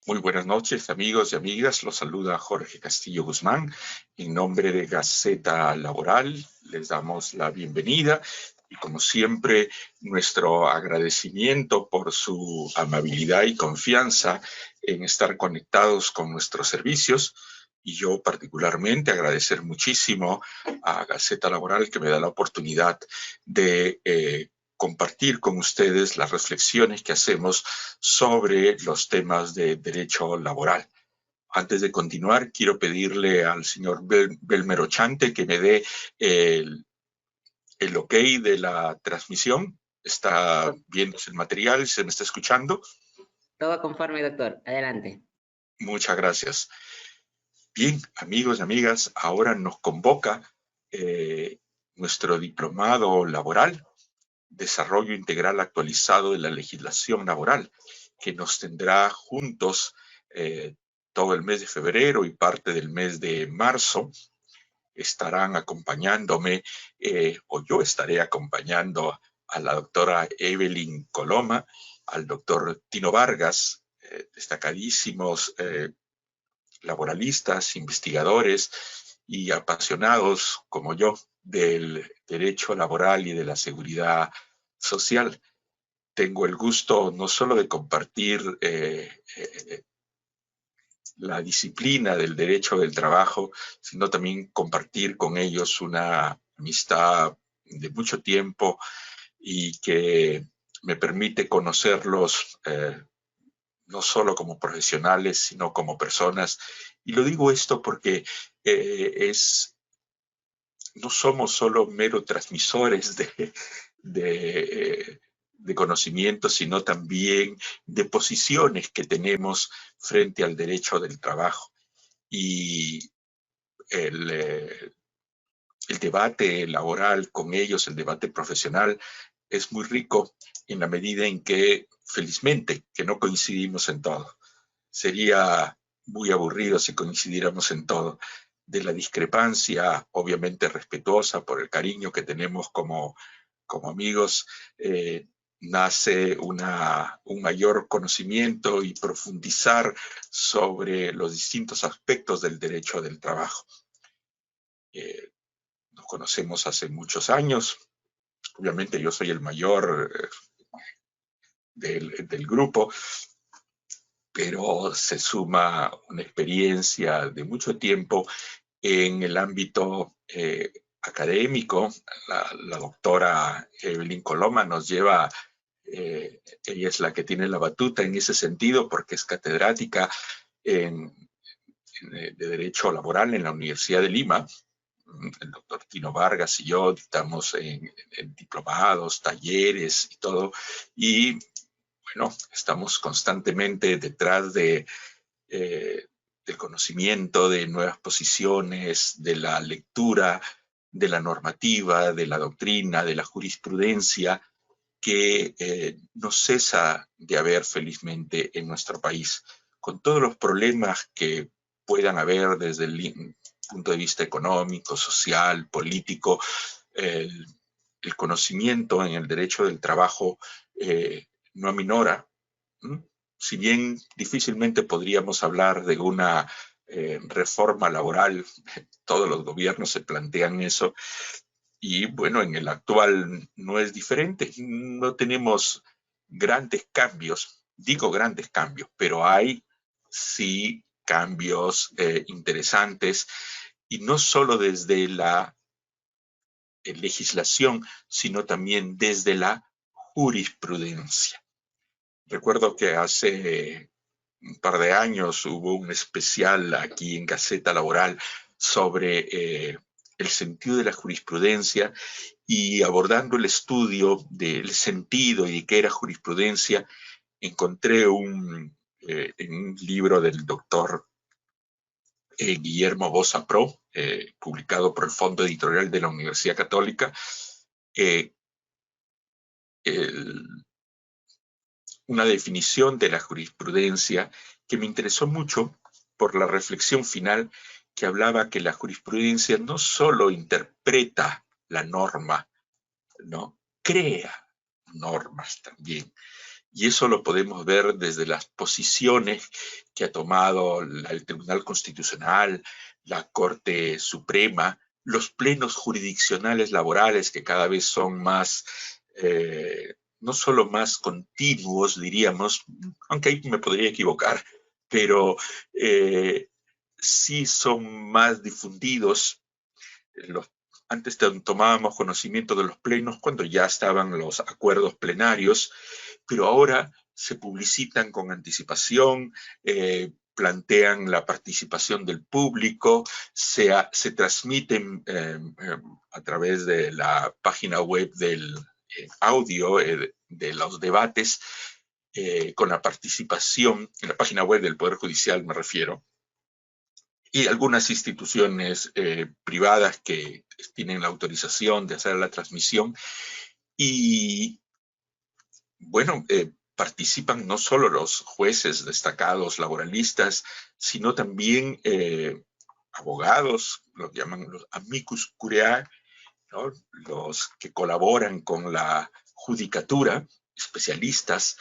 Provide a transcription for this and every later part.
Muy buenas noches, amigos y amigas. Los saluda Jorge Castillo Guzmán. En nombre de Gaceta Laboral, les damos la bienvenida y, como siempre, nuestro agradecimiento por su amabilidad y confianza en estar conectados con nuestros servicios. Y yo particularmente agradecer muchísimo a Gaceta Laboral que me da la oportunidad de compartir con ustedes las reflexiones que hacemos sobre los temas de derecho laboral. Antes de continuar, quiero pedirle al señor Belmer Ochante que me dé el ok de la transmisión. Está viéndose el material, se me está escuchando. Todo conforme, doctor. Adelante. Muchas gracias. Bien, amigos y amigas, ahora nos convoca nuestro diplomado laboral, Desarrollo Integral Actualizado de la Legislación Laboral, que nos tendrá juntos todo el mes de febrero y parte del mes de marzo. Estarán acompañándome, o yo estaré acompañando a la doctora Evelyn Coloma, al doctor Tino Vargas, destacadísimos laboralistas, investigadores y apasionados como yo del derecho laboral y de la seguridad social. Tengo el gusto no solo de compartir la disciplina del derecho del trabajo, sino también compartir con ellos una amistad de mucho tiempo y que me permite conocerlos no solo como profesionales, sino como personas. Y lo digo esto porque no somos solo mero transmisores de conocimientos, sino también de posiciones que tenemos frente al derecho del trabajo. Y el debate laboral con ellos, el debate profesional, es muy rico en la medida en que, felizmente, que no coincidimos en todo. Sería muy aburrido si coincidiéramos en todo. De la discrepancia, obviamente respetuosa por el cariño que tenemos como amigos, nace un mayor conocimiento y profundizar sobre los distintos aspectos del derecho del trabajo. Nos conocemos hace muchos años. Obviamente yo soy el mayor del grupo, pero se suma una experiencia de mucho tiempo en el ámbito académico. La doctora Evelyn Coloma nos lleva, ella es la que tiene la batuta en ese sentido porque es catedrática de Derecho Laboral en la Universidad de Lima. El doctor Tino Vargas y yo dictamos en diplomados, talleres y todo, y bueno, estamos constantemente detrás del conocimiento de nuevas posiciones, de la lectura, de la normativa, de la doctrina, de la jurisprudencia, que no cesa de haber felizmente en nuestro país, con todos los problemas que puedan haber desde el punto de vista económico, social, político. El conocimiento en el derecho del trabajo no aminora. Si bien difícilmente podríamos hablar de una reforma laboral, todos los gobiernos se plantean eso, y bueno, en el actual no es diferente. No tenemos grandes cambios, digo grandes cambios, pero hay sí cambios interesantes, y no solo desde la legislación, sino también desde la jurisprudencia. Recuerdo que hace un par de años hubo un especial aquí en Gaceta Laboral sobre el sentido de la jurisprudencia, y abordando el estudio del sentido y de qué era jurisprudencia, encontré en un libro del doctor Guillermo Bossa Pro, publicado por el Fondo Editorial de la Universidad Católica, una definición de la jurisprudencia que me interesó mucho por la reflexión final, que hablaba que la jurisprudencia no solo interpreta la norma, ¿no? Crea normas también. Y eso lo podemos ver desde las posiciones que ha tomado el Tribunal Constitucional, la Corte Suprema, los plenos jurisdiccionales laborales que cada vez son más, no solo más continuos, diríamos, aunque ahí me podría equivocar, pero sí son más difundidos. Antes tomábamos conocimiento de los plenos cuando ya estaban los acuerdos plenarios, pero ahora se publicitan con anticipación, plantean la participación del público, se transmiten a través de la página web del audio de los debates, con la participación en la página web del Poder Judicial, me refiero, y algunas instituciones privadas que tienen la autorización de hacer la transmisión. Y bueno, participan no solo los jueces destacados laboralistas, sino también abogados, lo que llaman los amicus curiae, ¿no? Los que colaboran con la judicatura, especialistas,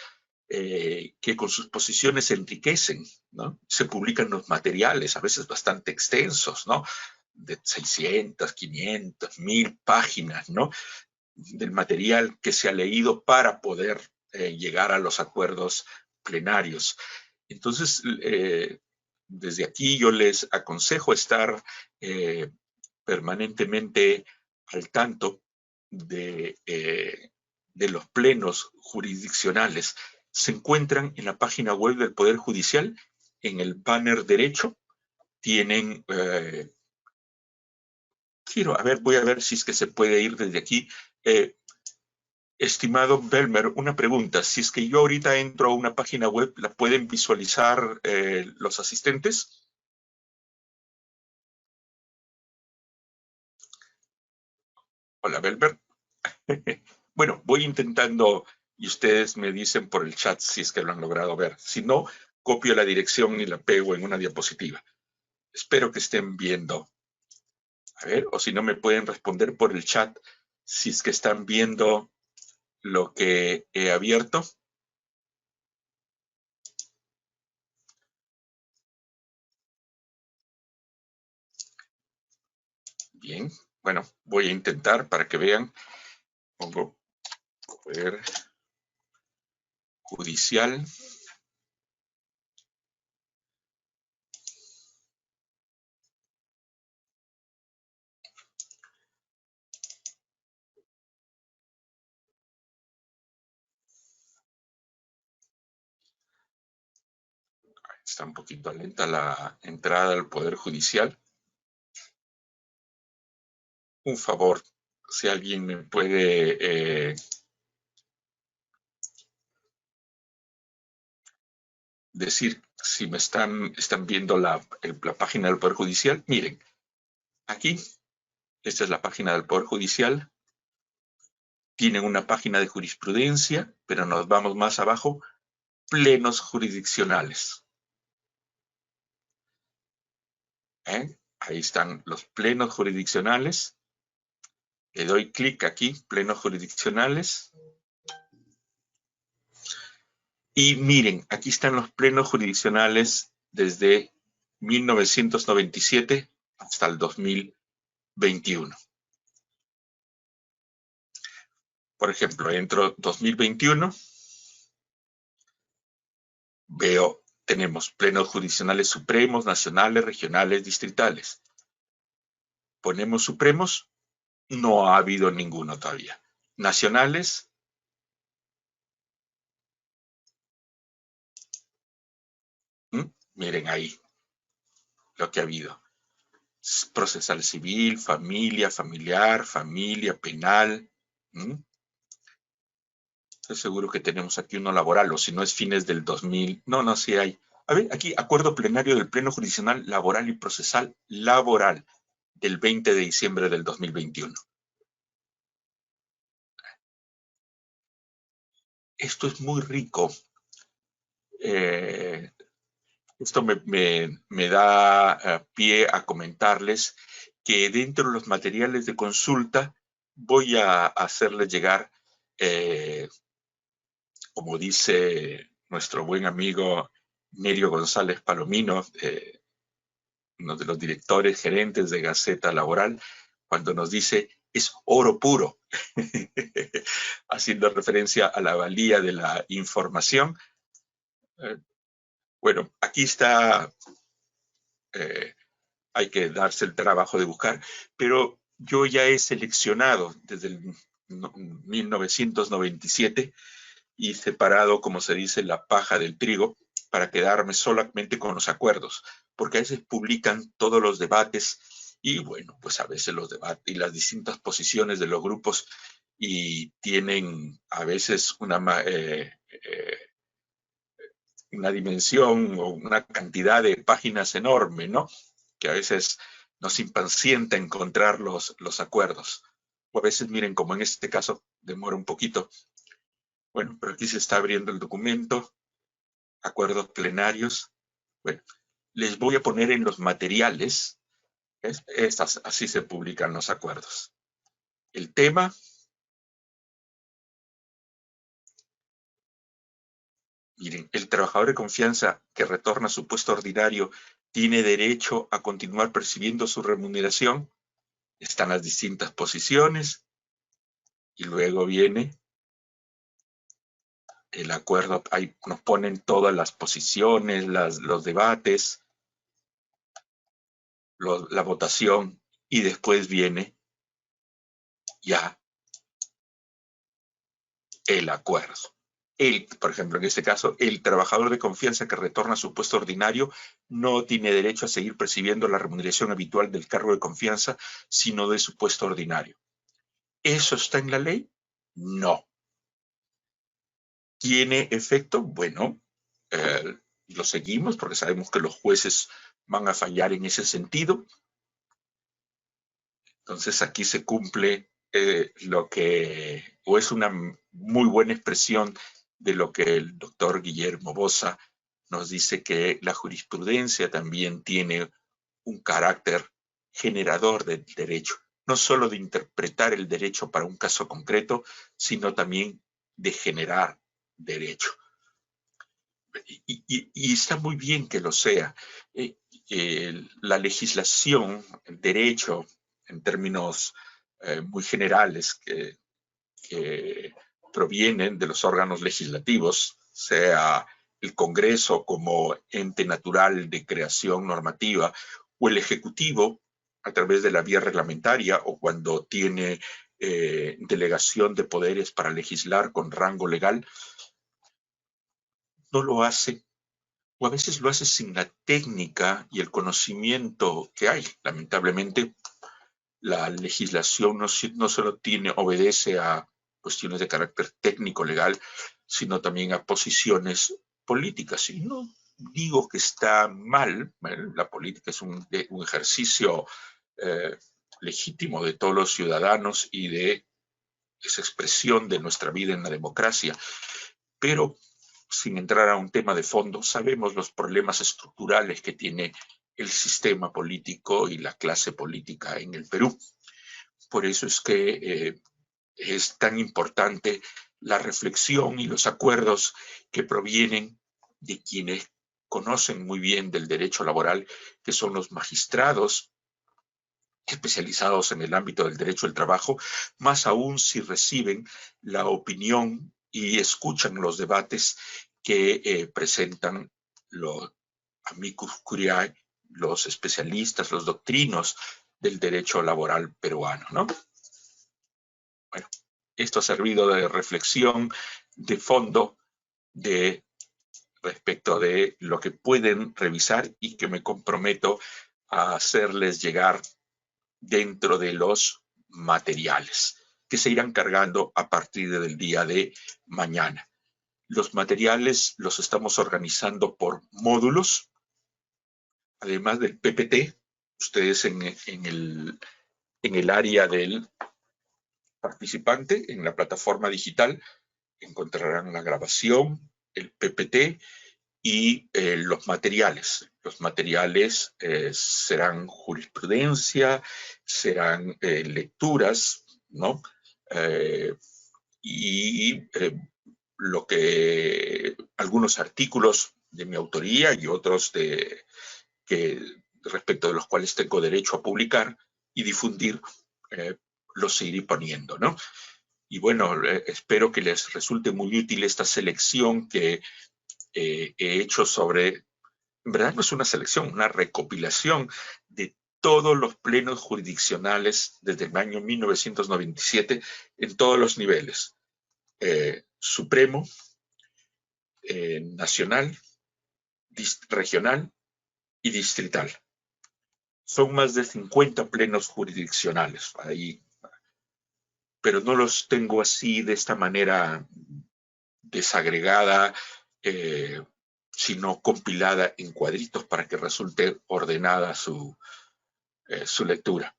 que con sus posiciones se enriquecen, ¿no? Se publican los materiales, a veces bastante extensos, ¿no? De 600, 500, 1000 páginas, ¿no? Del material que se ha leído para poder llegar a los acuerdos plenarios. Entonces, desde aquí yo les aconsejo estar permanentemente al tanto de los plenos jurisdiccionales. Se encuentran en la página web del Poder Judicial, en el banner derecho, tienen, voy a ver si es que se puede ir desde aquí. Estimado Belmer, una pregunta. Si es que yo ahorita entro a una página web, ¿la pueden visualizar los asistentes? Hola, Belmer. Bueno, voy intentando y ustedes me dicen por el chat si es que lo han logrado ver. Si no, copio la dirección y la pego en una diapositiva. Espero que estén viendo. A ver, o si no me pueden responder por el chat si es que están viendo lo que he abierto. Bien, bueno, voy a intentar para que vean. Pongo Poder Judicial. Está un poquito lenta la entrada al Poder Judicial. Un favor, si alguien me puede decir si me están viendo la página del Poder Judicial. Miren, aquí, esta es la página del Poder Judicial. Tienen una página de jurisprudencia, pero nos vamos más abajo, plenos jurisdiccionales. Ahí están los plenos jurisdiccionales. Le doy clic aquí, plenos jurisdiccionales. Y miren, aquí están los plenos jurisdiccionales desde 1997 hasta el 2021. Por ejemplo, entro 2021, veo, tenemos plenos jurisdiccionales supremos, nacionales, regionales, distritales. Ponemos supremos, no ha habido ninguno todavía. Nacionales, miren ahí lo que ha habido. Procesal civil, familia, familiar, familia, penal. Estoy seguro que tenemos aquí uno laboral, o si no es fines del 2000. No, sí hay. A ver, aquí, acuerdo plenario del Pleno Jurisdiccional Laboral y Procesal Laboral del 20 de diciembre del 2021. Esto es muy rico. Esto me da pie a comentarles que dentro de los materiales de consulta voy a hacerles llegar como dice nuestro buen amigo Nerio González Palomino, uno de los directores gerentes de Gaceta Laboral, cuando nos dice es oro puro, haciendo referencia a la valía de la información. Bueno, aquí está, hay que darse el trabajo de buscar, pero yo ya he seleccionado desde el 1997 y separado, como se dice, la paja del trigo para quedarme solamente con los acuerdos, porque a veces publican todos los debates y bueno, pues a veces los debates y las distintas posiciones de los grupos y tienen a veces una dimensión o una cantidad de páginas enorme, ¿no? Que a veces nos impacienta encontrar los acuerdos. O a veces, miren, como en este caso, demora un poquito. Bueno, pero aquí se está abriendo el documento, acuerdos plenarios. Bueno, les voy a poner en los materiales, así se publican los acuerdos. El tema, miren, el trabajador de confianza que retorna a su puesto ordinario tiene derecho a continuar percibiendo su remuneración. Están las distintas posiciones y luego viene el acuerdo. Ahí nos ponen todas las posiciones, los debates, la votación y después viene ya el acuerdo. Por ejemplo, en este caso, el trabajador de confianza que retorna a su puesto ordinario no tiene derecho a seguir percibiendo la remuneración habitual del cargo de confianza, sino de su puesto ordinario. ¿Eso está en la ley? No. ¿Tiene efecto? Bueno, lo seguimos porque sabemos que los jueces van a fallar en ese sentido. Entonces aquí se cumple o es una muy buena expresión de lo que el doctor Guillermo Bossa nos dice, que la jurisprudencia también tiene un carácter generador del derecho, no solo de interpretar el derecho para un caso concreto, sino también de generar derecho. Y está muy bien que lo sea. La legislación, el derecho, en términos muy generales, que provienen de los órganos legislativos, sea el Congreso como ente natural de creación normativa, o el Ejecutivo a través de la vía reglamentaria, o cuando tiene delegación de poderes para legislar con rango legal, no lo hace, o a veces lo hace sin la técnica y el conocimiento que hay. Lamentablemente, la legislación no solo obedece a cuestiones de carácter técnico legal, sino también a posiciones políticas. Y no digo que está mal, la política es un ejercicio legítimo de todos los ciudadanos y de esa expresión de nuestra vida en la democracia, pero sin entrar a un tema de fondo, sabemos los problemas estructurales que tiene el sistema político y la clase política en el Perú. Por eso es que es tan importante la reflexión y los acuerdos que provienen de quienes conocen muy bien del derecho laboral, que son los magistrados especializados en el ámbito del derecho del trabajo, más aún si reciben la opinión y escuchan los debates que presentan los amicus curiae, los especialistas, los doctrinos del derecho laboral peruano, ¿no? Bueno, esto ha servido de reflexión de fondo respecto de lo que pueden revisar y que me comprometo a hacerles llegar dentro de los materiales que se irán cargando a partir del día de mañana. Los materiales los estamos organizando por módulos, además del PPT. Ustedes en el área del participante, en la plataforma digital, encontrarán la grabación, el PPT y los materiales. Los materiales serán jurisprudencia, serán lecturas, ¿no? Y algunos artículos de mi autoría y otros respecto de los cuales tengo derecho a publicar y difundir, los seguiré poniendo, ¿no? Y bueno, espero que les resulte muy útil esta selección que he hecho sobre, en verdad no es una selección, una recopilación de todos los plenos jurisdiccionales desde el año 1997 en todos los niveles. Supremo, nacional, regional y distrital. Son más de 50 plenos jurisdiccionales ahí, pero no los tengo así de esta manera desagregada, sino compilada en cuadritos para que resulte ordenada su lectura.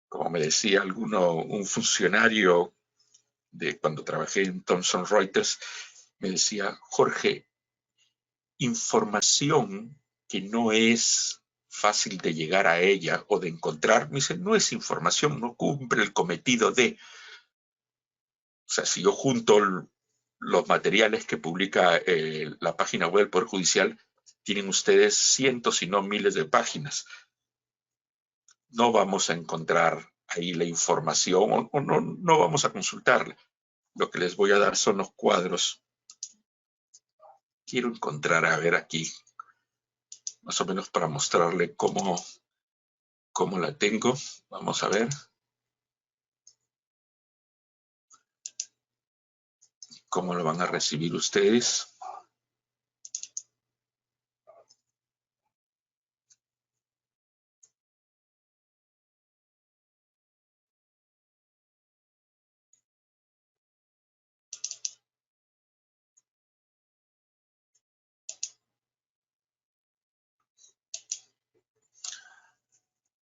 Como me decía un funcionario de cuando trabajé en Thomson Reuters, me decía, Jorge, información que no es fácil de llegar a ella o de encontrar, me dice, no es información, no cumple el cometido de. O sea, si yo junto los materiales que publica la página web del Poder Judicial, tienen ustedes cientos, si no miles de páginas. No vamos a encontrar ahí la información o no vamos a consultarla. Lo que les voy a dar son los cuadros. Quiero encontrar, a ver aquí, más o menos para mostrarle cómo la tengo. Vamos a ver. ¿Cómo lo van a recibir ustedes?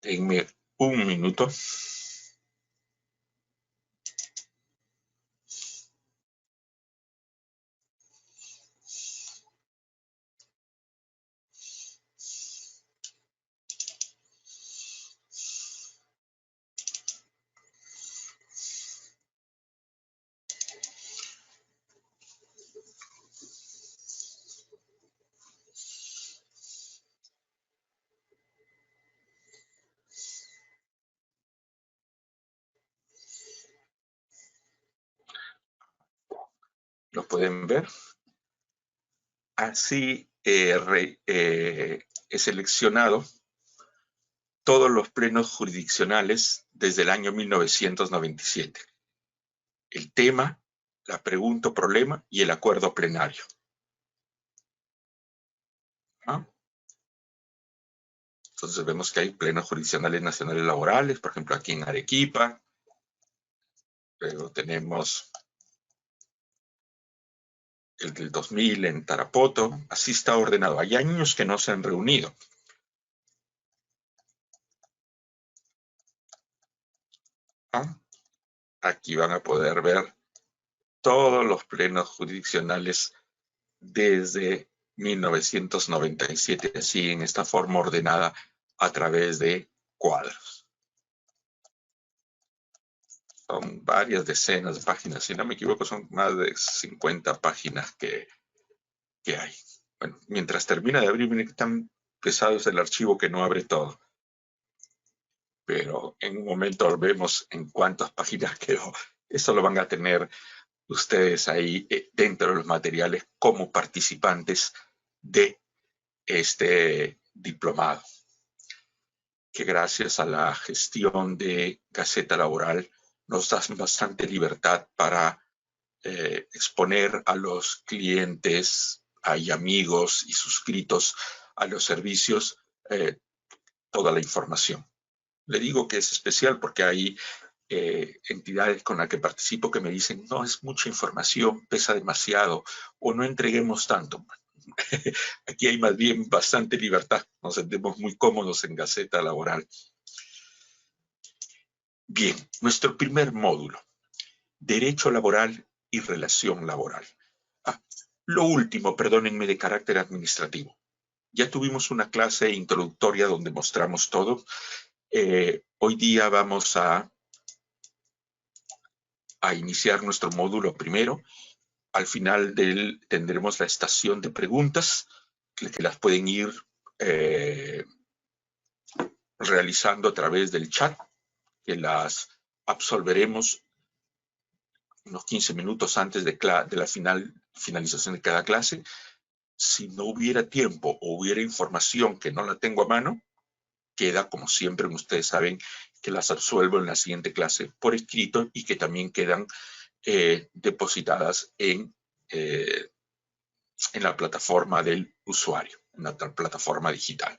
Denme un minuto. ¿Lo pueden ver? Así he seleccionado todos los plenos jurisdiccionales desde el año 1997. El tema, la pregunta o problema y el acuerdo plenario. ¿Ah? Entonces vemos que hay plenos jurisdiccionales nacionales laborales, por ejemplo aquí en Arequipa. Luego tenemos el del 2000 en Tarapoto. Así está ordenado. Hay años que no se han reunido. ¿Ah? Aquí van a poder ver todos los plenos jurisdiccionales desde 1997, así en esta forma ordenada a través de cuadros. Son varias decenas de páginas, si no me equivoco son más de 50 páginas que hay. Bueno, mientras termina de abrir, miren que tan pesado es el archivo que no abre todo. Pero en un momento vemos en cuántas páginas quedó. Eso lo van a tener ustedes ahí dentro de los materiales como participantes de este diplomado, que gracias a la gestión de Gaceta Laboral nos da bastante libertad para exponer a los clientes, hay amigos y suscritos a los servicios toda la información. Le digo que es especial porque hay entidades con las que participo que me dicen, no, es mucha información, pesa demasiado, o no entreguemos tanto. Aquí hay más bien bastante libertad, nos sentimos muy cómodos en Gaceta Laboral. Bien, nuestro primer módulo, Derecho Laboral y Relación Laboral. Lo último, perdónenme, de carácter administrativo. Ya tuvimos una clase introductoria donde mostramos todo. Hoy día vamos a iniciar nuestro módulo primero, Al final tendremos la estación de preguntas que las pueden ir realizando a través del chat, que las absolveremos unos 15 minutos antes de la finalización de cada clase. Si no hubiera tiempo o hubiera información que no la tengo a mano, queda, como siempre, ustedes saben, que las absuelvo en la siguiente clase por escrito y que también quedan depositadas en la plataforma del usuario, en la plataforma digital.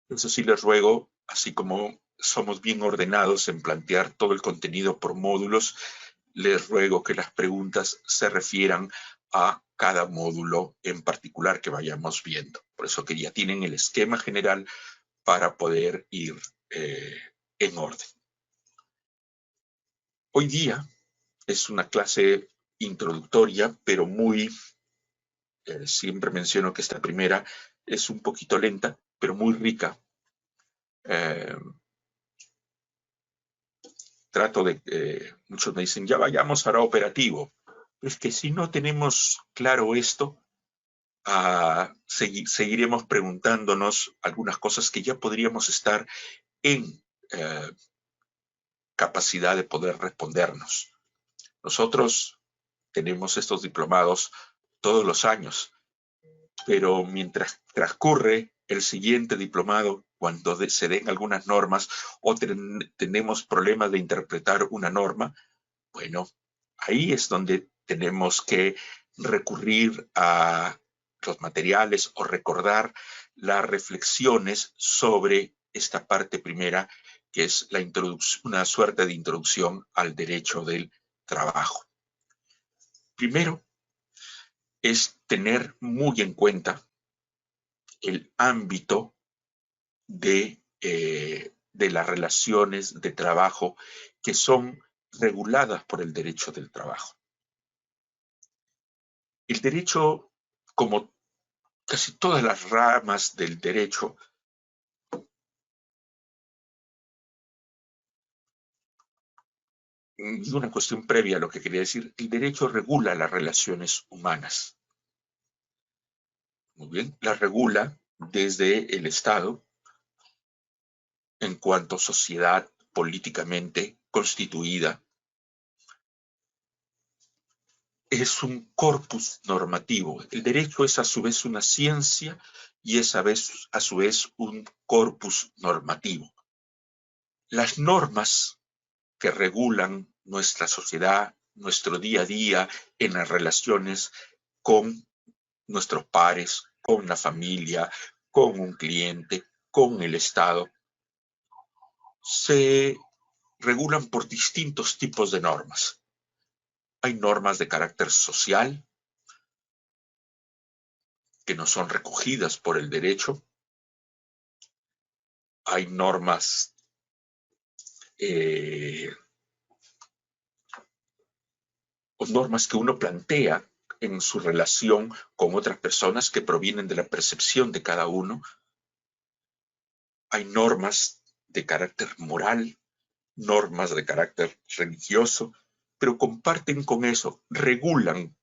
Eso sí les ruego, así como somos bien ordenados en plantear todo el contenido por módulos, les ruego que las preguntas se refieran a cada módulo en particular que vayamos viendo. Por eso que ya tienen el esquema general para poder ir en orden. Hoy día es una clase introductoria, pero muy, siempre menciono que esta primera es un poquito lenta, pero muy rica. Trato de, muchos me dicen, ya vayamos ahora operativo. Es que si no tenemos claro esto, seguiremos preguntándonos algunas cosas que ya podríamos estar en capacidad de poder respondernos. Nosotros tenemos estos diplomados todos los años, pero mientras transcurre el siguiente diplomado, cuando se den algunas normas o tenemos problemas de interpretar una norma, bueno, ahí es donde tenemos que recurrir a los materiales o recordar las reflexiones sobre esta parte primera, que es una suerte de introducción al derecho del trabajo. Primero, es tener muy en cuenta el ámbito de las relaciones de trabajo que son reguladas por el derecho del trabajo. El derecho, como casi todas las ramas del derecho, y una cuestión previa a lo que quería decir, el derecho regula las relaciones humanas. Muy bien, las regula desde el Estado en cuanto a sociedad políticamente constituida. Es un corpus normativo. El derecho es a su vez una ciencia y es a su vez un corpus normativo. Las normas que regulan nuestra sociedad, nuestro día a día, en las relaciones con nuestros pares, con la familia, con un cliente, con el Estado, se regulan por distintos tipos de normas. Hay normas de carácter social que no son recogidas por el derecho. Hay normas que uno plantea en su relación con otras personas que provienen de la percepción de cada uno. Hay normas de carácter moral, normas de carácter religioso, pero comparten con eso, regulan,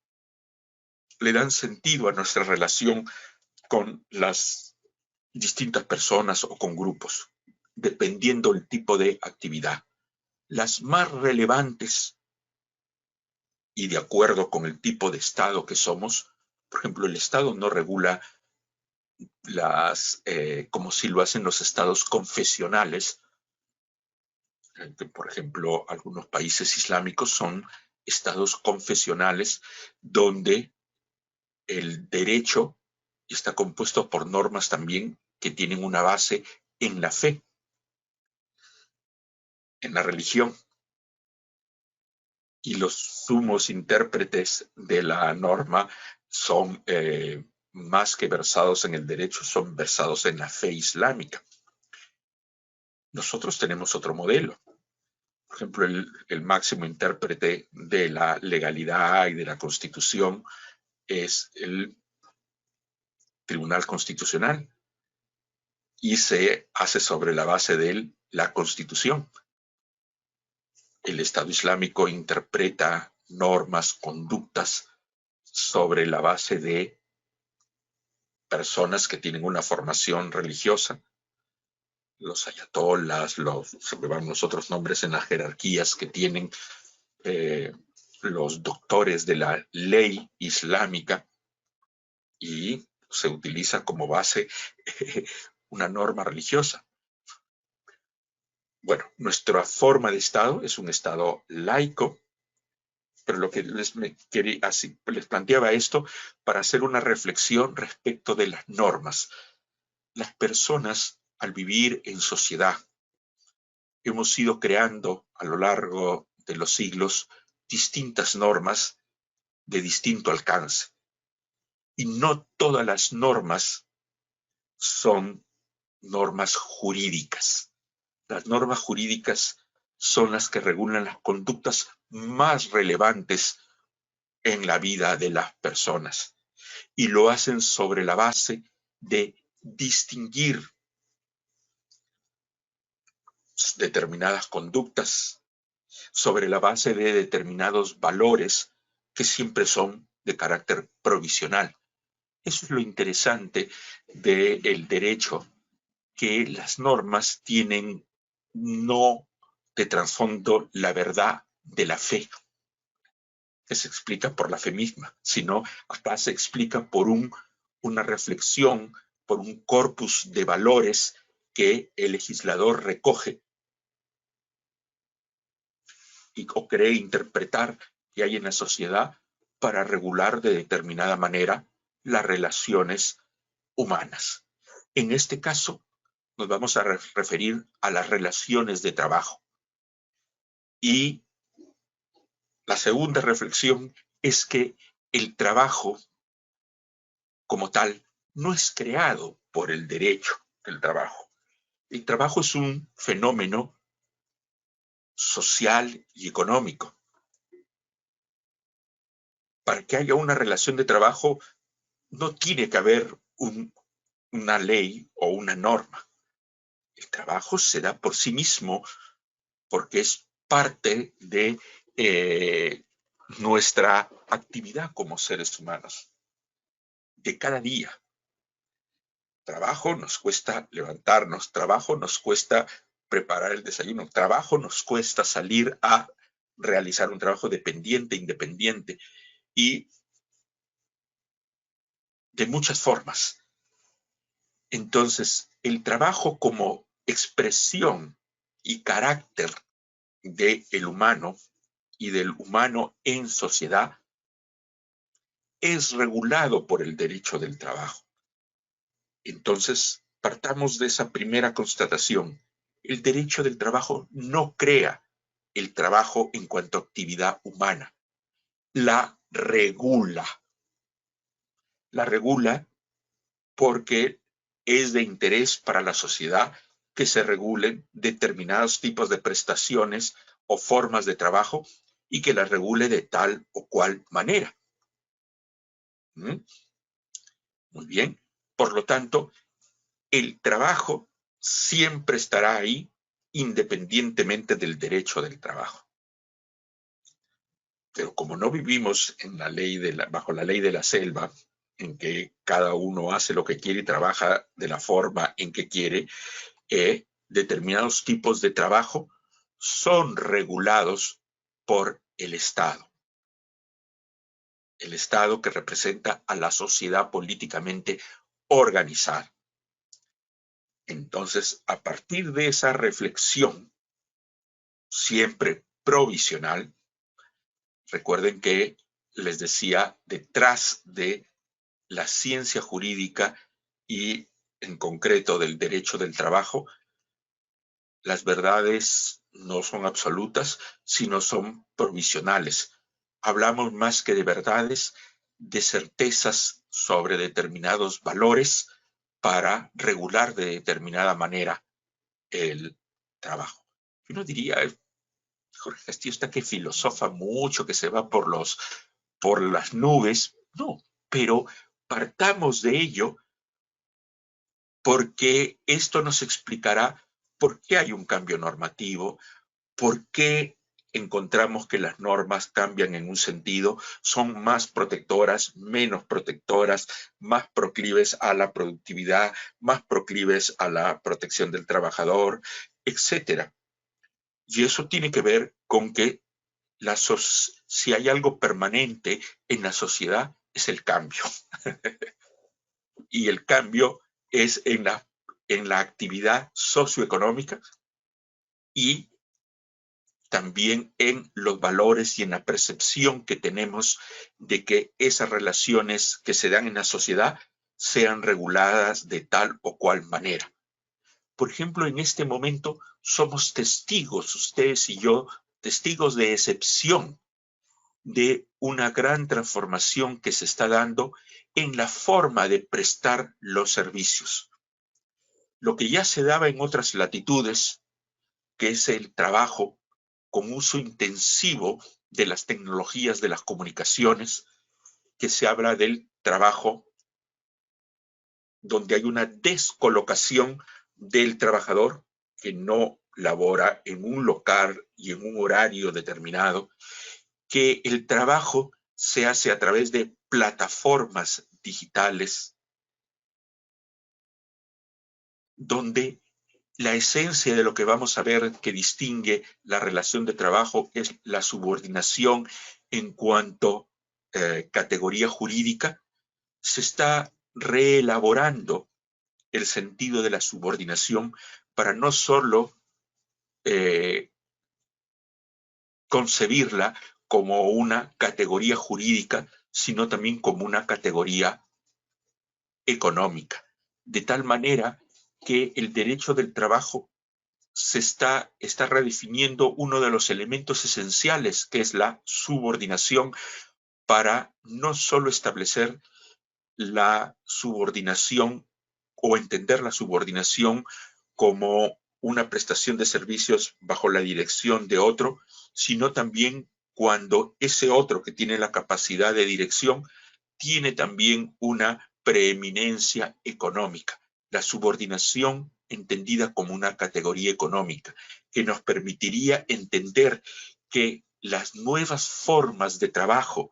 le dan sentido a nuestra relación con las distintas personas o con grupos, dependiendo del tipo de actividad. Las más relevantes y de acuerdo con el tipo de Estado que somos, por ejemplo, el Estado no regula como si lo hacen los estados confesionales. Por ejemplo, algunos países islámicos son estados confesionales donde el derecho está compuesto por normas también que tienen una base en la fe, en la religión. Y los sumos intérpretes de la norma son más que versados en el derecho, son versados en la fe islámica. Nosotros tenemos otro modelo. Por ejemplo, el máximo intérprete de la legalidad y de la Constitución es el Tribunal Constitucional y se hace sobre la base de la Constitución. El Estado Islámico interpreta normas, conductas sobre la base de personas que tienen una formación religiosa, los ayatolas, los otros nombres en las jerarquías que tienen los doctores de la ley islámica, y se utiliza como base una norma religiosa. Bueno, nuestra forma de Estado es un Estado laico, pero lo que les planteaba esto para hacer una reflexión respecto de las normas. Las personas, al vivir en sociedad, hemos ido creando a lo largo de los siglos distintas normas de distinto alcance. Y no todas las normas son normas jurídicas. Las normas jurídicas son las que regulan las conductas más relevantes en la vida de las personas, y lo hacen sobre la base de distinguir determinadas conductas, sobre la base de determinados valores que siempre son de carácter provisional. Eso es lo interesante del derecho, que las normas tienen no de trasfondo la verdad de la fe, que se explica por la fe misma, sino acá se explica por una reflexión, por un corpus de valores que el legislador recoge o cree interpretar que hay en la sociedad para regular de determinada manera las relaciones humanas. En este caso, nos vamos a referir a las relaciones de trabajo. Y la segunda reflexión es que el trabajo como tal no es creado por el derecho del trabajo. El trabajo es un fenómeno social y económico. Para que haya una relación de trabajo no tiene que haber una ley o una norma. El trabajo se da por sí mismo porque es parte de nuestra actividad como seres humanos, de cada día. Trabajo nos cuesta levantarnos, trabajo nos cuesta preparar el desayuno, trabajo nos cuesta salir a realizar un trabajo dependiente, independiente, y de muchas formas. Entonces, el trabajo como expresión y carácter del humano y del humano en sociedad es regulado por el derecho del trabajo. Entonces, partamos de esa primera constatación. El derecho del trabajo no crea el trabajo en cuanto a actividad humana, la regula. La regula porque es de interés para la sociedad que se regulen determinados tipos de prestaciones o formas de trabajo y que las regule de tal o cual manera. Muy bien. Por lo tanto, el trabajo siempre estará ahí independientemente del derecho del trabajo. Pero como no vivimos en la ley bajo la ley de la selva, en que cada uno hace lo que quiere y trabaja de la forma en que quiere, determinados tipos de trabajo son regulados por el Estado. El Estado que representa a la sociedad políticamente organizada. Entonces, a partir de esa reflexión, siempre provisional, recuerden que les decía, detrás de la ciencia jurídica y en concreto del derecho del trabajo, las verdades no son absolutas, sino son provisionales. Hablamos más que de verdades, de certezas sobre determinados valores para regular de determinada manera el trabajo. Uno diría, Jorge Castillo está que filosofa mucho, que se va por las nubes. No, pero partamos de ello porque esto nos explicará por qué hay un cambio normativo, por qué encontramos que las normas cambian en un sentido, son más protectoras, menos protectoras, más proclives a la productividad, más proclives a la protección del trabajador, etcétera. Y eso tiene que ver con que si hay algo permanente en la sociedad es el cambio. Y el cambio es en la actividad socioeconómica y también en los valores y en la percepción que tenemos de que esas relaciones que se dan en la sociedad sean reguladas de tal o cual manera. Por ejemplo, en este momento somos testigos, ustedes y yo, testigos de excepción de una gran transformación que se está dando en la forma de prestar los servicios. Lo que ya se daba en otras latitudes, que es el trabajo con uso intensivo de las tecnologías de las comunicaciones, que se habla del trabajo donde hay una descolocación del trabajador que no labora en un local y en un horario determinado, que el trabajo se hace a través de plataformas digitales, donde la esencia de lo que vamos a ver que distingue la relación de trabajo es la subordinación en cuanto a categoría jurídica. Se está reelaborando el sentido de la subordinación para no solo concebirla como una categoría jurídica, sino también como una categoría económica, de tal manera que el derecho del trabajo se está redefiniendo uno de los elementos esenciales, que es la subordinación, para no solo establecer la subordinación o entender la subordinación como una prestación de servicios bajo la dirección de otro, sino también cuando ese otro que tiene la capacidad de dirección tiene también una preeminencia económica. La subordinación entendida como una categoría económica, que nos permitiría entender que las nuevas formas de trabajo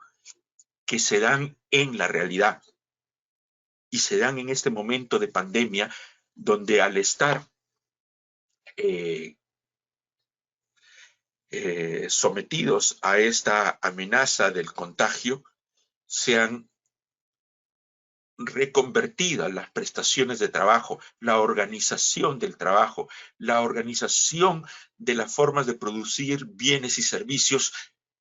que se dan en la realidad y se dan en este momento de pandemia, donde al estar sometidos a esta amenaza del contagio, se han reconvertidas las prestaciones de trabajo, la organización del trabajo, la organización de las formas de producir bienes y servicios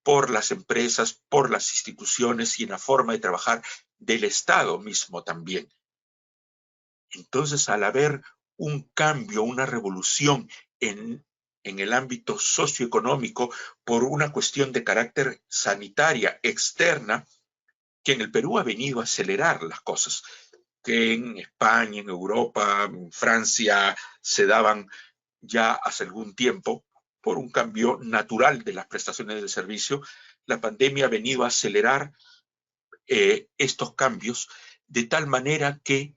por las empresas, por las instituciones y en la forma de trabajar del Estado mismo también. Entonces, al haber un cambio, una revolución en el ámbito socioeconómico por una cuestión de carácter sanitaria externa, que en el Perú ha venido a acelerar las cosas, que en España, en Europa, en Francia se daban ya hace algún tiempo por un cambio natural de las prestaciones de servicio, la pandemia ha venido a acelerar estos cambios de tal manera que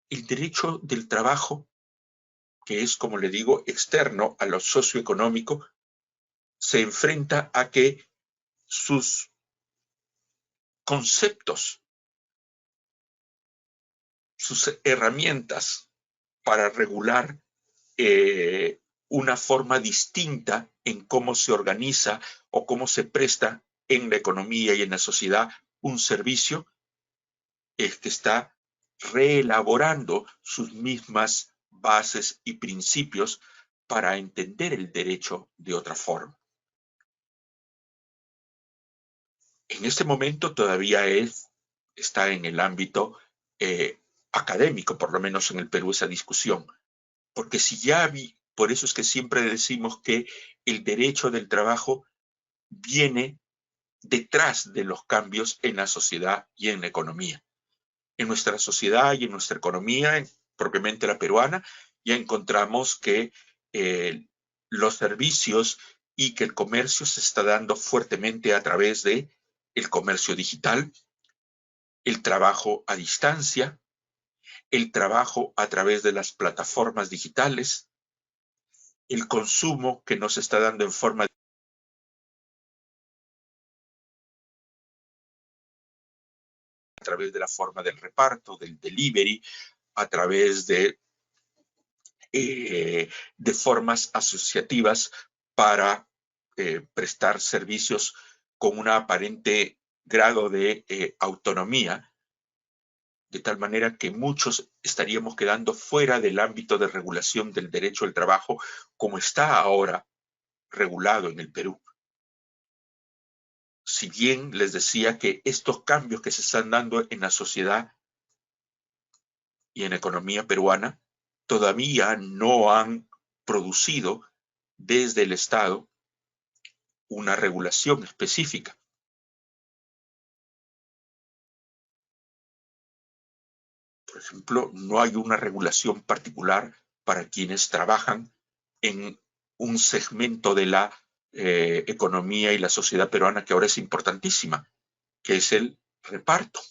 el derecho del trabajo, que es, como le digo, externo a lo socioeconómico, se enfrenta a que sus conceptos, sus herramientas para regular una forma distinta en cómo se organiza o cómo se presta en la economía y en la sociedad un servicio, es que está reelaborando sus mismas bases y principios para entender el derecho de otra forma. En este momento todavía está en el ámbito académico, por lo menos en el Perú, esa discusión. Porque si ya por eso es que siempre decimos que el derecho del trabajo viene detrás de los cambios en la sociedad y en la economía. En nuestra sociedad y en nuestra economía, propiamente la peruana, ya encontramos que los servicios y que el comercio se está dando fuertemente a través de el comercio digital, el trabajo a distancia, el trabajo a través de las plataformas digitales, el consumo que nos está dando en forma través de la forma del reparto, del delivery, a través de formas asociativas para prestar servicios con un aparente grado de autonomía, de tal manera que muchos estaríamos quedando fuera del ámbito de regulación del derecho al trabajo como está ahora regulado en el Perú. Si bien les decía que estos cambios que se están dando en la sociedad y en la economía peruana todavía no han producido desde el Estado una regulación específica. Por ejemplo, no hay una regulación particular para quienes trabajan en un segmento de la economía y la sociedad peruana que ahora es importantísima, que es el reparto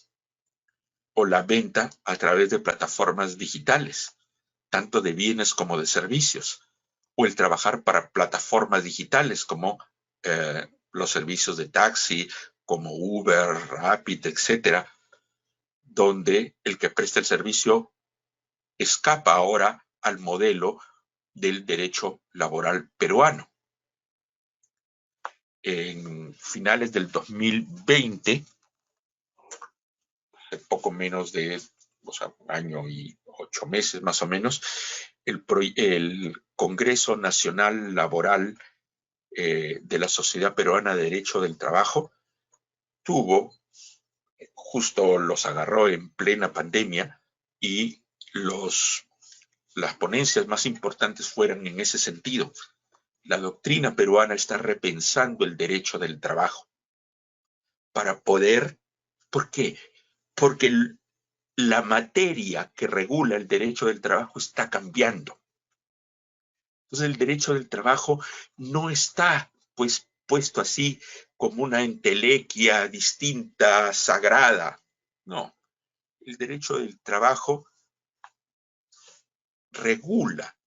o la venta a través de plataformas digitales, tanto de bienes como de servicios, o el trabajar para plataformas digitales como los servicios de taxi, como Uber, Rapid, etcétera, donde el que presta el servicio escapa ahora al modelo del derecho laboral peruano. En finales del 2020, poco menos de un año y 8 meses más o menos, el Congreso Nacional Laboral de la Sociedad Peruana de Derecho del Trabajo justo los agarró en plena pandemia y las ponencias más importantes fueron en ese sentido. La doctrina peruana está repensando el derecho del trabajo para poder, ¿por qué? Porque la materia que regula el derecho del trabajo está cambiando. Entonces el derecho del trabajo no está pues puesto así como una entelequia distinta, sagrada. No, el derecho del trabajo regula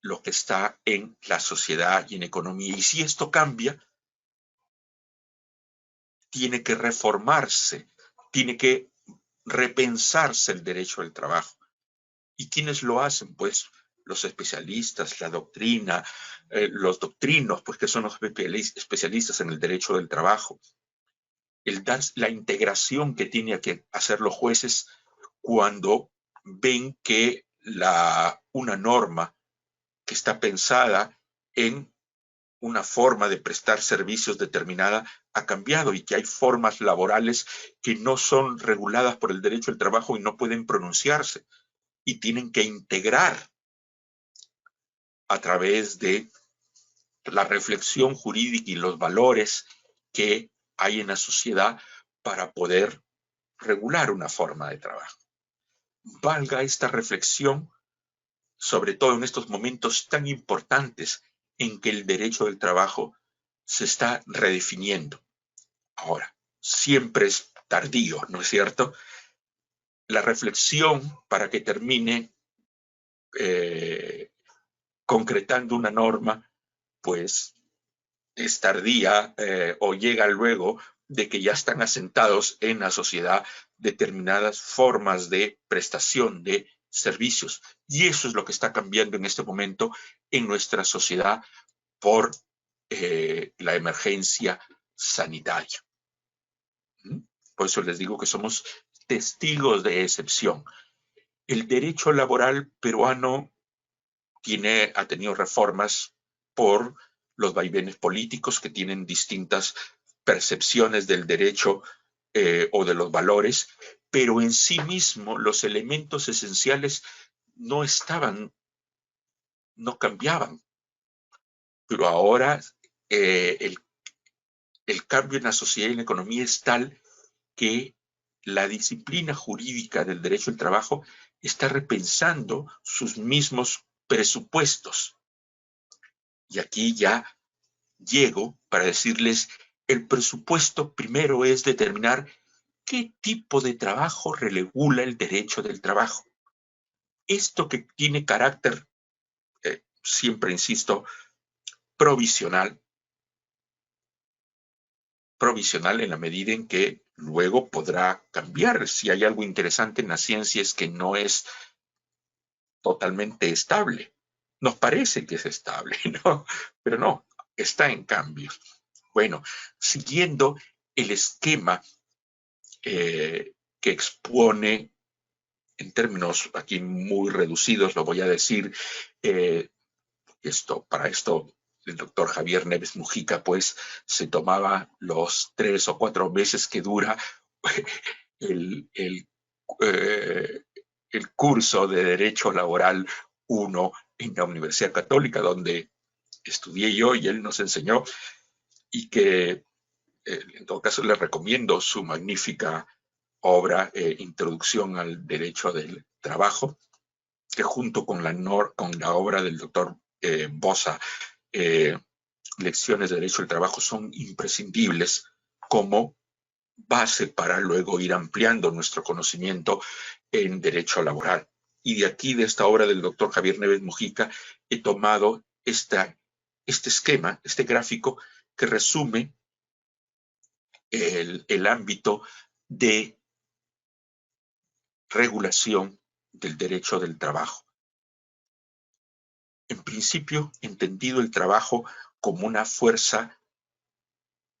lo que está en la sociedad y en economía. Y si esto cambia, tiene que reformarse, tiene que repensarse el derecho del trabajo. ¿Y quiénes lo hacen? Pues los especialistas, la doctrina, los doctrinos, pues que son los especialistas en el derecho del trabajo. El dar la integración que tienen que hacer los jueces cuando ven que una norma que está pensada en una forma de prestar servicios determinada ha cambiado y que hay formas laborales que no son reguladas por el derecho del trabajo y no pueden pronunciarse y tienen que integrar a través de la reflexión jurídica y los valores que hay en la sociedad para poder regular una forma de trabajo. Valga esta reflexión, sobre todo en estos momentos tan importantes en que el derecho del trabajo se está redefiniendo. Ahora, siempre es tardío, ¿no es cierto? La reflexión para que termine concretando una norma, pues es tardía o llega luego de que ya están asentados en la sociedad determinadas formas de prestación de servicios. Y eso es lo que está cambiando en este momento en nuestra sociedad por la emergencia sanitaria. Por eso les digo que somos testigos de excepción. El derecho laboral peruano ha tenido reformas por los vaivenes políticos que tienen distintas percepciones del derecho o de los valores, pero en sí mismo los elementos esenciales no cambiaban. Pero ahora el cambio en la sociedad y en la economía es tal que la disciplina jurídica del derecho al trabajo está repensando sus mismos presupuestos. Y aquí ya llego para decirles, el presupuesto primero es determinar qué tipo de trabajo regula el derecho del trabajo. Esto que tiene carácter, siempre insisto, provisional en la medida en que luego podrá cambiar. Si hay algo interesante en la ciencia es que no es totalmente estable. Nos parece que es estable, ¿no? Pero no, está en cambio. Bueno, siguiendo el esquema que expone en términos aquí muy reducidos, lo voy a decir, para esto el doctor Javier Neves Mujica pues se tomaba los 3 o 4 meses que dura el, el, el curso de Derecho Laboral 1 en la Universidad Católica, donde estudié yo y él nos enseñó, y que en todo caso le recomiendo su magnífica obra Introducción al Derecho del Trabajo, que junto con la obra del doctor Bosa, Lecciones de Derecho del Trabajo, son imprescindibles como base para luego ir ampliando nuestro conocimiento en derecho laboral. Y de aquí, de esta obra del doctor Javier Neves Mujica, he tomado este esquema, este gráfico que resume el ámbito de regulación del derecho del trabajo. En principio, entendido el trabajo como una fuerza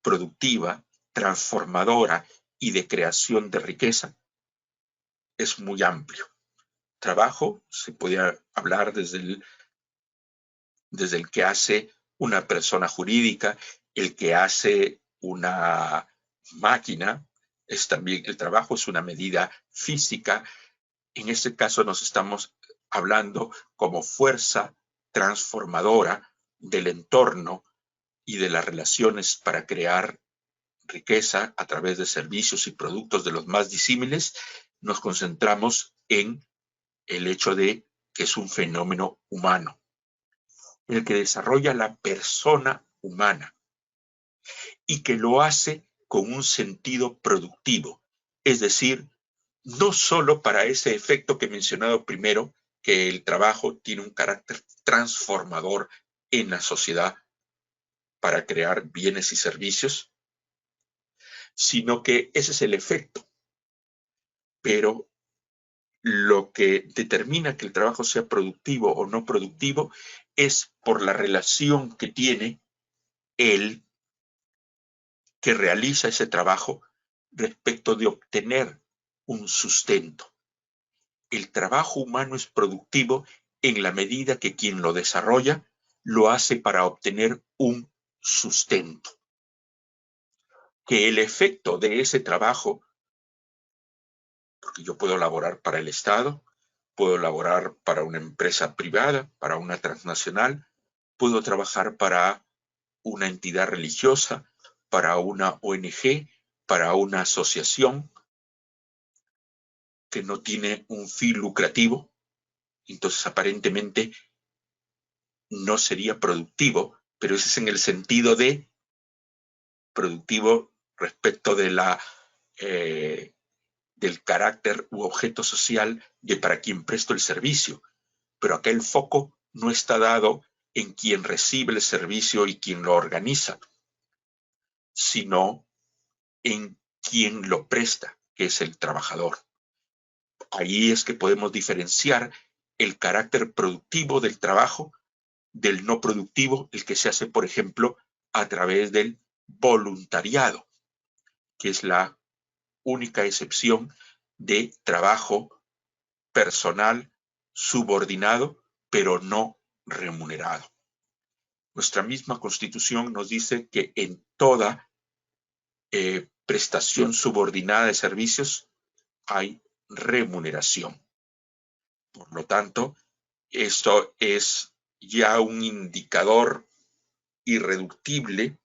productiva, transformadora y de creación de riqueza, es muy amplio. Trabajo se puede hablar desde el que hace una persona jurídica, el que hace una máquina, el trabajo es una medida física. En este caso nos estamos hablando como fuerza transformadora del entorno y de las relaciones para crear riqueza a través de servicios y productos de los más disímiles. Nos concentramos en el hecho de que es un fenómeno humano, el que desarrolla la persona humana y que lo hace con un sentido productivo, es decir, no solo para ese efecto que he mencionado primero, que el trabajo tiene un carácter transformador en la sociedad para crear bienes y servicios, sino que ese es el efecto. Pero lo que determina que el trabajo sea productivo o no productivo es por la relación que tiene el que realiza ese trabajo respecto de obtener un sustento. El trabajo humano es productivo en la medida que quien lo desarrolla lo hace para obtener un sustento. Que el efecto de ese trabajo, porque yo puedo laborar para el Estado, puedo laborar para una empresa privada, para una transnacional, puedo trabajar para una entidad religiosa, para una ONG, para una asociación que no tiene un fin lucrativo, entonces aparentemente no sería productivo, pero ese es en el sentido de productivo respecto de del carácter u objeto social de para quien presto el servicio. Pero acá el foco no está dado en quien recibe el servicio y quien lo organiza, sino en quien lo presta, que es el trabajador. Ahí es que podemos diferenciar el carácter productivo del trabajo del no productivo, el que se hace, por ejemplo, a través del voluntariado, que es la única excepción de trabajo personal subordinado, pero no remunerado. Nuestra misma Constitución nos dice que en toda prestación subordinada de servicios hay remuneración. Por lo tanto, esto es ya un indicador irreductible,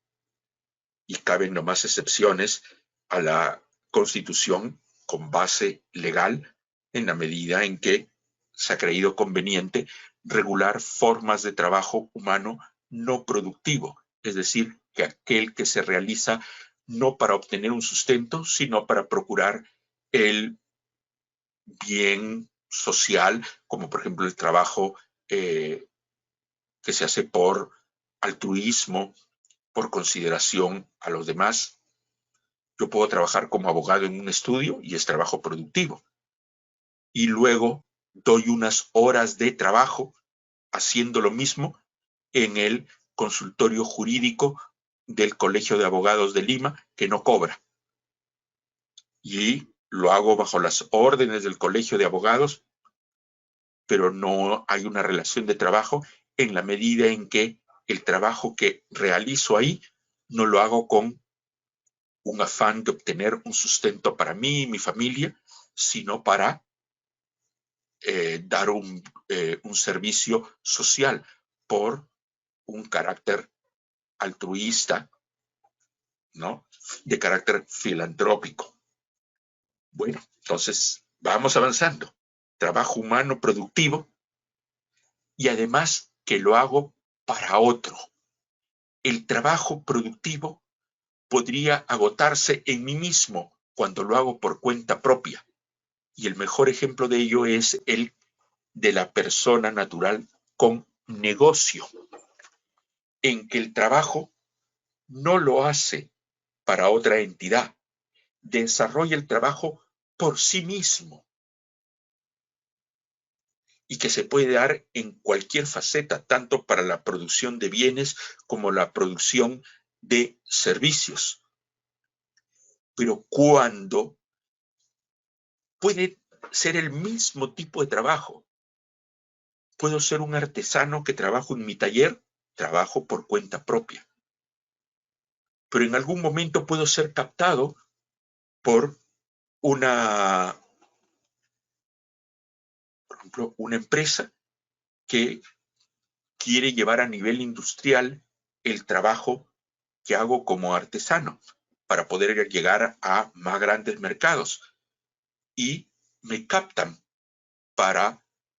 y caben nomás excepciones a la Constitución con base legal en la medida en que se ha creído conveniente regular formas de trabajo humano no productivo, es decir, que aquel que se realiza no para obtener un sustento, sino para procurar el bien social, como por ejemplo el trabajo que se hace por altruismo, por consideración a los demás. Yo puedo trabajar como abogado en un estudio y es trabajo productivo. Y luego doy unas horas de trabajo haciendo lo mismo en el consultorio jurídico del Colegio de Abogados de Lima, que no cobra. Y lo hago bajo las órdenes del Colegio de Abogados, pero no hay una relación de trabajo en la medida en que el trabajo que realizo ahí no lo hago con un afán de obtener un sustento para mí y mi familia, sino para dar un servicio social por un carácter altruista, ¿no? De carácter filantrópico. Bueno, entonces vamos avanzando. Trabajo humano productivo y además que lo hago para otro. El trabajo productivo podría agotarse en mí mismo cuando lo hago por cuenta propia. Y el mejor ejemplo de ello es el de la persona natural con negocio, en que el trabajo no lo hace para otra entidad, desarrolla el trabajo por sí mismo y que se puede dar en cualquier faceta, tanto para la producción de bienes como la producción de servicios. Pero cuando puede ser el mismo tipo de trabajo, puedo ser un artesano que trabajo en mi taller, trabajo por cuenta propia. Pero en algún momento puedo ser captado por por ejemplo, una empresa que quiere llevar a nivel industrial el trabajo que hago como artesano para poder llegar a más grandes mercados. Y me captan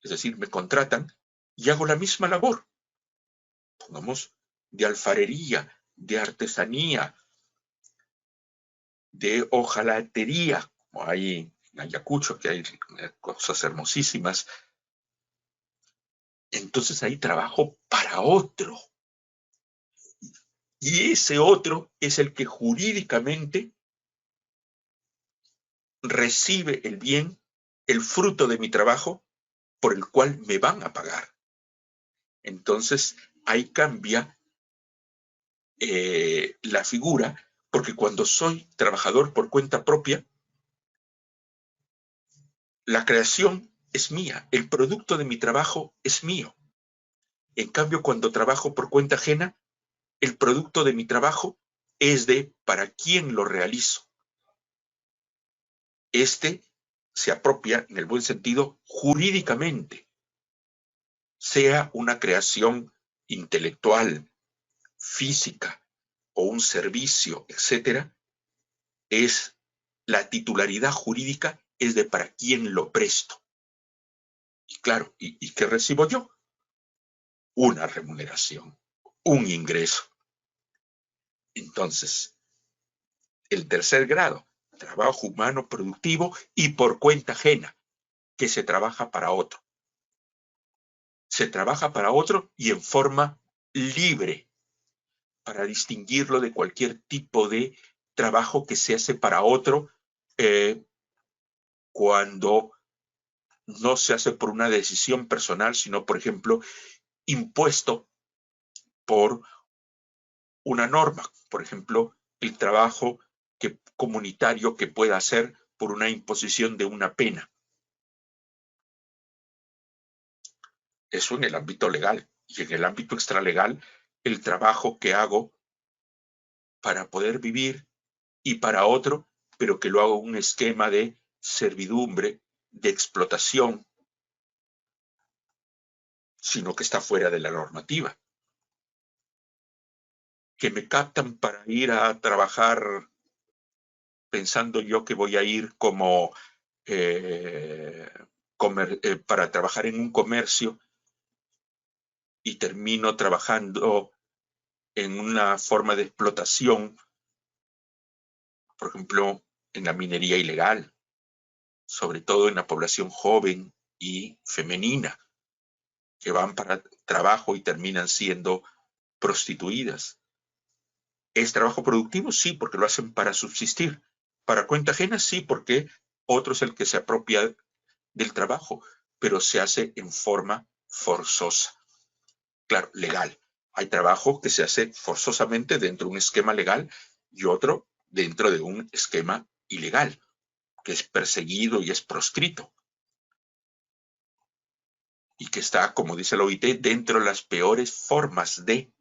es decir, me contratan y hago la misma labor. Pongamos de alfarería, de artesanía, de hojalatería, como hay en Ayacucho, que hay cosas hermosísimas. Entonces ahí trabajo para otro. Y ese otro es el que jurídicamente recibe el bien, el fruto de mi trabajo, por el cual me van a pagar. Entonces ahí cambia la figura, porque cuando soy trabajador por cuenta propia, la creación es mía, el producto de mi trabajo es mío. En cambio, cuando trabajo por cuenta ajena, el producto de mi trabajo es de para quién lo realizo. Este se apropia, en el buen sentido, jurídicamente, sea una creación intelectual, física o un servicio, etcétera, es la titularidad jurídica es de para quién lo presto. Y claro, ¿y qué recibo yo? Una remuneración, un ingreso. Entonces, el tercer grado, trabajo humano productivo y por cuenta ajena, que se trabaja para otro. Se trabaja para otro y en forma libre, para distinguirlo de cualquier tipo de trabajo que se hace para otro cuando no se hace por una decisión personal, sino, por ejemplo, impuesto por una norma. Por ejemplo, el trabajo comunitario que pueda hacer por una imposición de una pena. Eso en el ámbito legal. Y en el ámbito extralegal, el trabajo que hago para poder vivir y para otro, pero que lo hago en un esquema de servidumbre, de explotación, sino que está fuera de la normativa. Que me captan para ir a trabajar pensando yo que voy a ir como para trabajar en un comercio y termino trabajando en una forma de explotación, por ejemplo, en la minería ilegal, sobre todo en la población joven y femenina, que van para trabajo y terminan siendo prostituidas. ¿Es trabajo productivo? Sí, porque lo hacen para subsistir. ¿Para cuenta ajena? Sí, porque otro es el que se apropia del trabajo, pero se hace en forma forzosa. Claro, legal. Hay trabajo que se hace forzosamente dentro de un esquema legal y otro dentro de un esquema ilegal, que es perseguido y es proscrito. Y que está, como dice la OIT, dentro de las peores formas de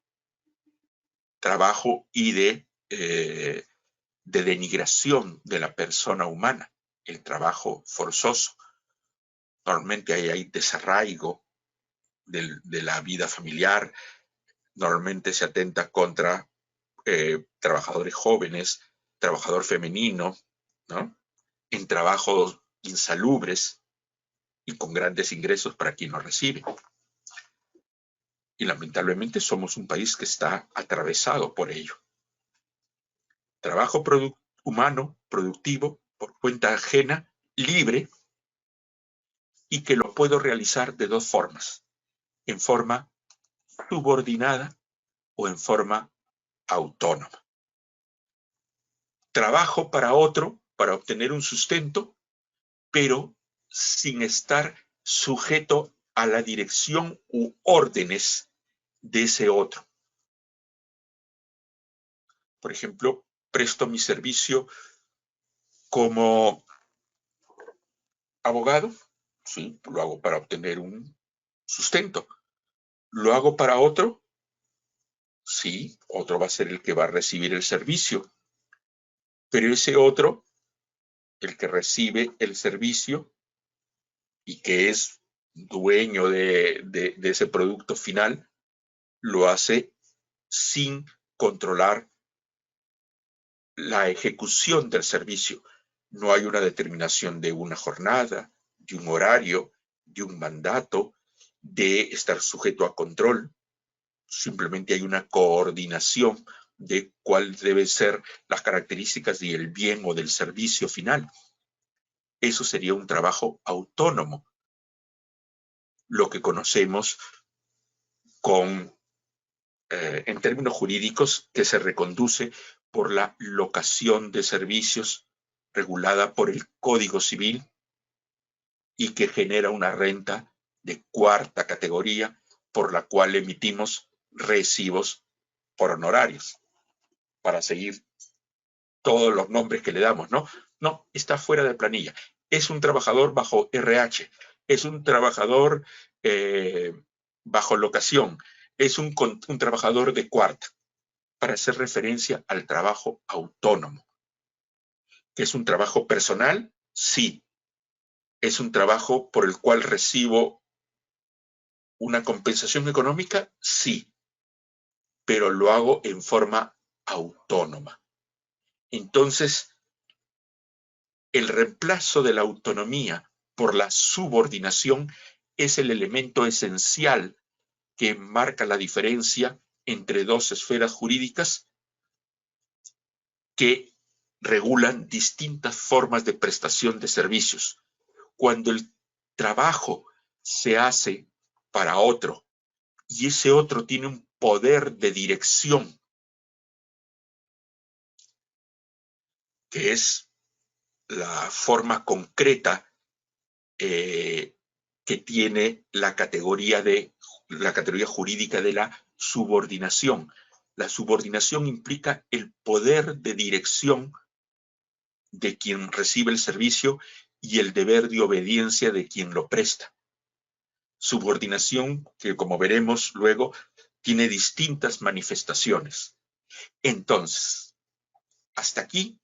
trabajo y de denigración de la persona humana, el trabajo forzoso. Normalmente hay desarraigo de la vida familiar, normalmente se atenta contra trabajadores jóvenes, trabajador femenino, ¿no? En trabajos insalubres y con grandes ingresos para quien los recibe. Y lamentablemente somos un país que está atravesado por ello. Trabajo humano, productivo, por cuenta ajena, libre, y que lo puedo realizar de dos formas, en forma subordinada o en forma autónoma. Trabajo para otro, para obtener un sustento, pero sin estar sujeto a la dirección u órdenes de ese otro. Por ejemplo, presto mi servicio como abogado, sí, lo hago para obtener un sustento. ¿Lo hago para otro? Sí, otro va a ser el que va a recibir el servicio. Pero ese otro, el que recibe el servicio y que es dueño de ese producto final, lo hace sin controlar la ejecución del servicio. No hay una determinación de una jornada, de un horario, de un mandato, de estar sujeto a control. Simplemente hay una coordinación de cuáles deben ser las características del bien o del servicio final. Eso sería un trabajo autónomo, lo que conocemos en términos jurídicos, que se reconduce por la locación de servicios regulada por el Código Civil y que genera una renta de cuarta categoría por la cual emitimos recibos por honorarios, para seguir todos los nombres que le damos, ¿no? No, está fuera de planilla. Es un trabajador bajo RH, es un trabajador bajo locación, es un trabajador de cuarta, para hacer referencia al trabajo autónomo. ¿Que es un trabajo personal? Sí. ¿Es un trabajo por el cual recibo una compensación económica? Sí. Pero lo hago en forma autónoma. Entonces, el reemplazo de la autonomía por la subordinación es el elemento esencial que marca la diferencia entre dos esferas jurídicas que regulan distintas formas de prestación de servicios. Cuando el trabajo se hace para otro y ese otro tiene un poder de dirección, que es la forma concreta que tiene la categoría jurídica de la subordinación. La subordinación implica el poder de dirección de quien recibe el servicio y el deber de obediencia de quien lo presta. Subordinación que, como veremos luego, tiene distintas manifestaciones. Entonces, hasta aquí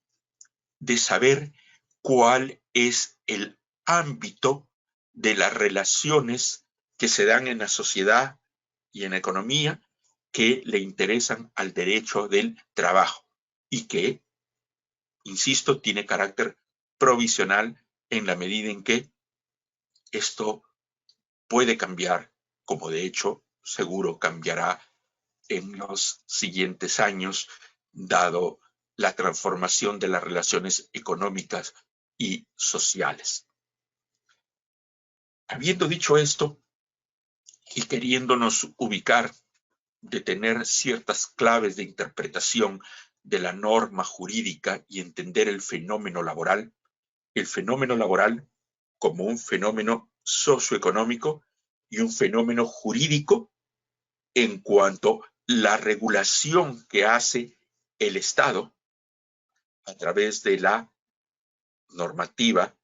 de saber cuál es el ámbito de las relaciones que se dan en la sociedad y en la economía que le interesan al derecho del trabajo y que, insisto, tiene carácter provisional en la medida en que esto puede cambiar, como de hecho seguro cambiará en los siguientes años, dado la transformación de las relaciones económicas y sociales. Habiendo dicho esto y queriéndonos ubicar de tener ciertas claves de interpretación de la norma jurídica y entender el fenómeno laboral como un fenómeno socioeconómico y un fenómeno jurídico en cuanto a la regulación que hace el Estado a través de la normativa,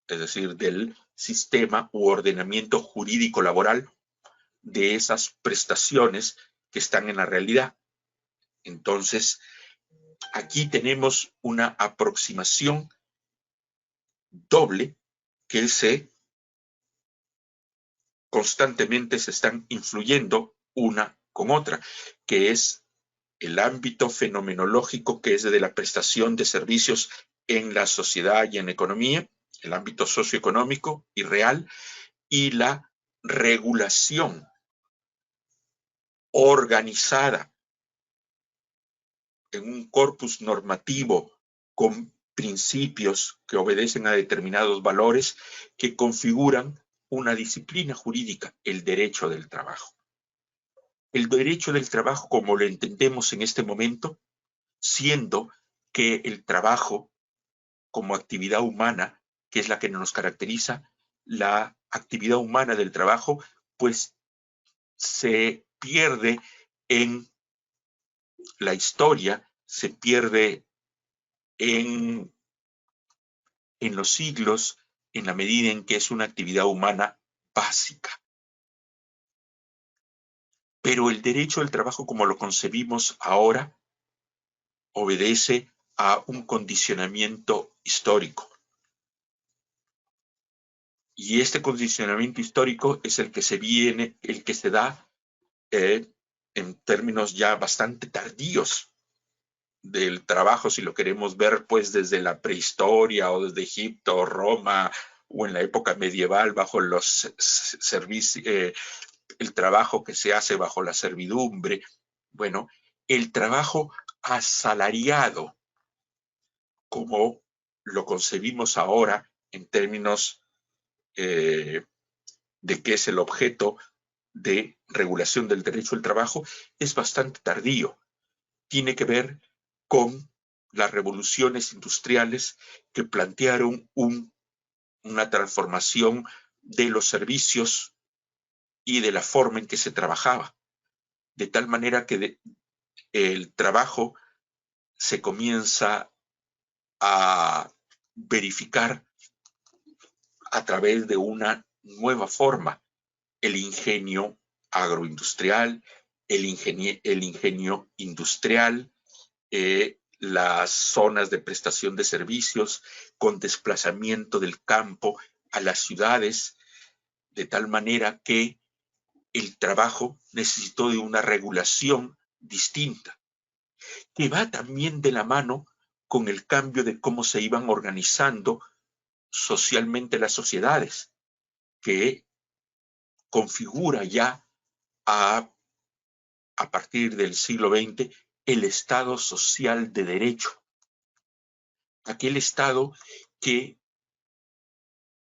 es decir, del sistema u ordenamiento jurídico laboral de esas prestaciones que están en la realidad. Entonces, aquí tenemos una aproximación doble que constantemente se están influyendo una con otra, que es el ámbito fenomenológico, que es de la prestación de servicios en la sociedad y en la economía, el ámbito socioeconómico y real, y la regulación organizada en un corpus normativo con principios que obedecen a determinados valores que configuran una disciplina jurídica, el derecho del trabajo. El derecho del trabajo, como lo entendemos en este momento, siendo que el trabajo como actividad humana, que es la que nos caracteriza, la actividad humana del trabajo, pues se pierde en la historia, se pierde en los siglos, en la medida en que es una actividad humana básica. Pero el derecho al trabajo, como lo concebimos ahora, obedece a un condicionamiento histórico. Y este condicionamiento histórico es el que se da en términos ya bastante tardíos del trabajo, si lo queremos ver pues desde la prehistoria o desde Egipto o Roma o en la época medieval bajo los servicios, el trabajo que se hace bajo la servidumbre. Bueno, el trabajo asalariado, como lo concebimos ahora en términos de qué es el objeto de regulación del derecho al trabajo, es bastante tardío. Tiene que ver con las revoluciones industriales que plantearon una transformación de los servicios y de la forma en que se trabajaba, de tal manera que el trabajo se comienza a verificar a través de una nueva forma, el ingenio agroindustrial, el ingenio industrial, las zonas de prestación de servicios con desplazamiento del campo a las ciudades, de tal manera que el trabajo necesitó de una regulación distinta, que va también de la mano con el cambio de cómo se iban organizando socialmente las sociedades, que configura ya a partir del siglo XX el Estado social de derecho, aquel Estado que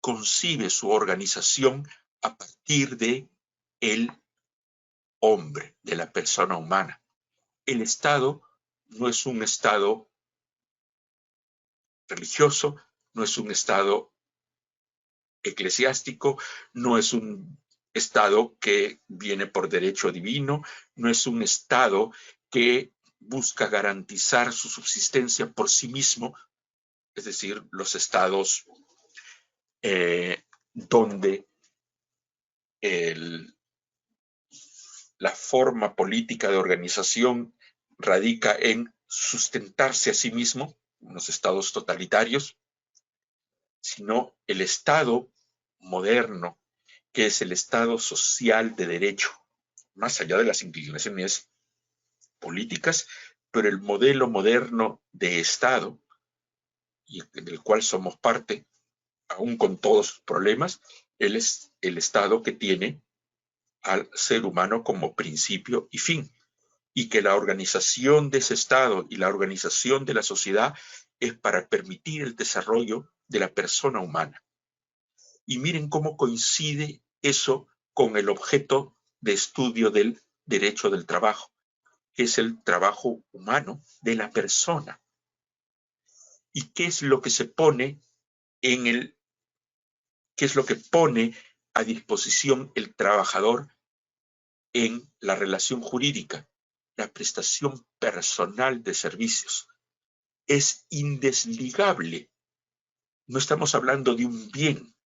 concibe su organización a partir de el hombre, de la persona humana. El Estado no es un Estado religioso, no es un Estado eclesiástico, no es un Estado que viene por derecho divino, no es un Estado que busca garantizar su subsistencia por sí mismo, es decir, los estados donde la forma política de organización radica en sustentarse a sí mismo, unos estados totalitarios, sino el Estado moderno, que es el Estado social de derecho, más allá de las inclinaciones políticas, pero el modelo moderno de Estado, y del cual somos parte, aún con todos sus problemas, él es el Estado que tiene al ser humano como principio y fin, y que la organización de ese Estado y la organización de la sociedad es para permitir el desarrollo de la persona humana. Y miren cómo coincide eso con el objeto de estudio del derecho del trabajo, que es el trabajo humano de la persona. ¿Y qué es lo que se pone qué es lo que pone a disposición el trabajador en la relación jurídica? La prestación personal de servicios. Es indesligable. No estamos hablando de un bien,